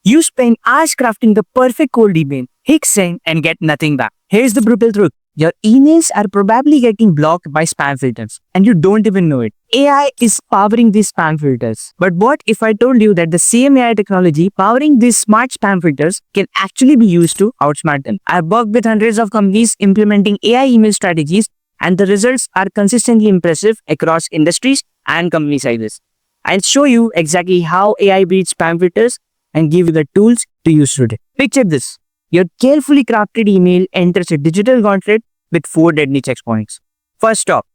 You spend hours crafting the perfect cold email, hit send, and get nothing back. Here's the brutal truth. Your emails are probably getting blocked by spam filters, and you don't even know it. AI is powering these spam filters. But what if I told you that the same AI technology powering these smart spam filters can actually be used to outsmart them? I've worked with hundreds of companies implementing AI email strategies, and the results are consistently impressive across industries and company sizes. I'll show you exactly how AI beats spam filters and give you the tools to use today. Picture this. Your carefully crafted email enters a digital gauntlet with 4 deadly checkpoints. First off,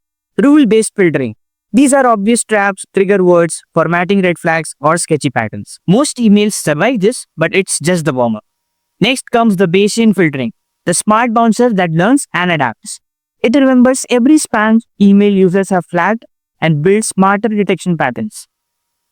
rule-based filtering. These are obvious traps, trigger words, formatting red flags, or sketchy patterns. Most emails survive this, but it's just the warm-up. Next comes the Bayesian filtering, the smart bouncer that learns and adapts. It remembers every spam email users have flagged and builds smarter detection patterns.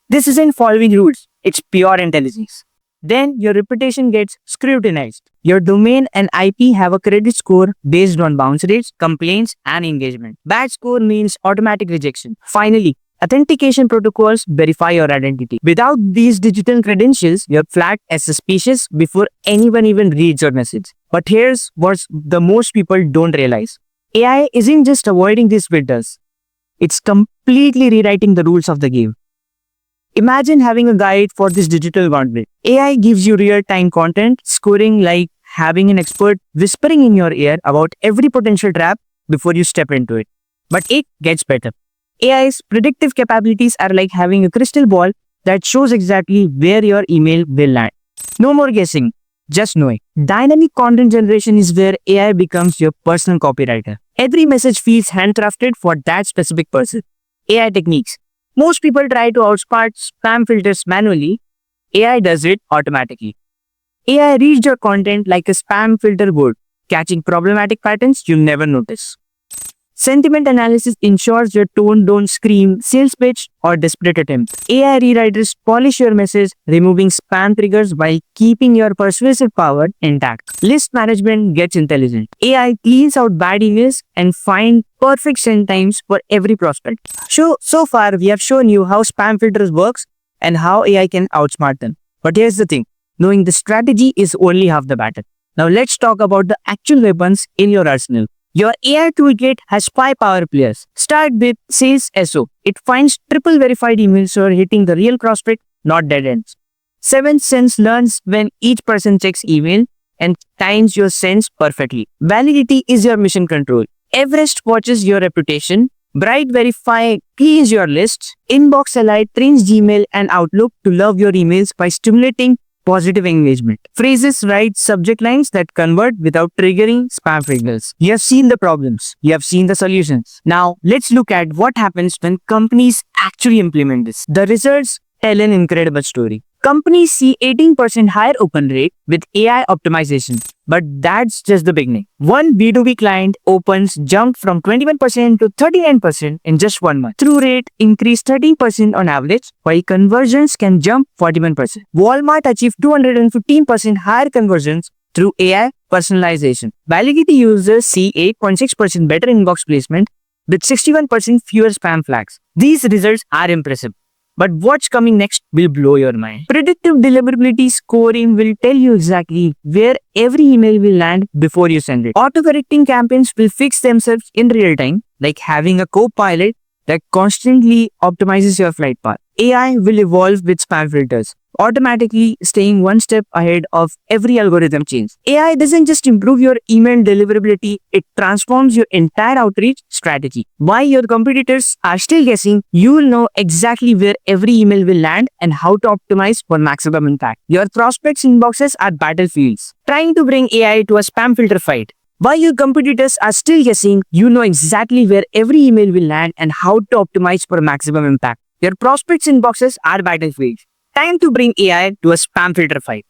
This isn't following rules, it's pure intelligence. Then your reputation gets scrutinized. Your domain and IP have a credit score based on bounce rates, complaints, and engagement. Bad score means automatic rejection. Finally, authentication protocols verify your identity. Without these digital credentials, you're flagged as suspicious before anyone even reads your message. But here's what the most people don't realize. AI isn't just avoiding these filters. It's completely rewriting the rules of the game. Imagine having a guide for this digital gauntlet. AI gives you real-time content, scoring like having an expert whispering in your ear about every potential trap before you step into it. But it gets better. AI's predictive capabilities are like having a crystal ball that shows exactly where your email will land. No more guessing, just knowing. Dynamic content generation is where AI becomes your personal copywriter. Every message feels handcrafted for that specific person. AI techniques. Most people try to outsmart spam filters manually. AI does it automatically. AI reads your content like a spam filter would, catching problematic patterns you never notice. Sentiment analysis ensures your tone don't scream sales pitch or desperate attempt. AI rewriters polish your message, removing spam triggers while keeping your persuasive power intact. List management gets intelligent. AI cleans out bad emails and finds perfect send times for every prospect. So far, we have shown you how spam filters works and how AI can outsmart them. But here's the thing, knowing the strategy is only half the battle. Now let's talk about the actual weapons in your arsenal. Your AI toolkit has 5 power players. Start with Sales SO. It finds triple verified emails so you're hitting the real prospect, not dead ends. 7 Sense learns when each person checks email and times your sends perfectly. Validity is your mission control. Everest watches your reputation. Bright Verify cleans your lists. Inbox Ally trains Gmail and Outlook to love your emails by stimulating positive engagement. Phrases write subject lines that convert without triggering spam signals. You have seen the problems. You have seen the solutions. Now, let's look at what happens when companies actually implement this. The results tell an incredible story. Companies see 18% higher open rate with AI optimization. But that's just the beginning. One B2B client opens jumped from 21% to 39% in just 1 month. Through rate increased 13% on average, while conversions can jump 41%. Walmart achieved 215% higher conversions through AI personalization. Validity users see 8.6% better inbox placement with 61% fewer spam flags. These results are impressive. But what's coming next will blow your mind. Predictive deliverability scoring will tell you exactly where every email will land before you send it. Autocorrecting campaigns will fix themselves in real time, like having a co-pilot that constantly optimizes your flight path. AI will evolve with spam filters, automatically staying one step ahead of every algorithm change. AI doesn't just improve your email deliverability, it transforms your entire outreach strategy. While your competitors are still guessing, you will know exactly where every email will land and how to optimize for maximum impact. Your prospects' inboxes are battlefields, trying to bring AI to a spam filter fight. While your competitors are still guessing, you know exactly where every email will land and how to optimize for maximum impact. Your prospects' inboxes are battlefields. Time to bring AI to a spam filter fight.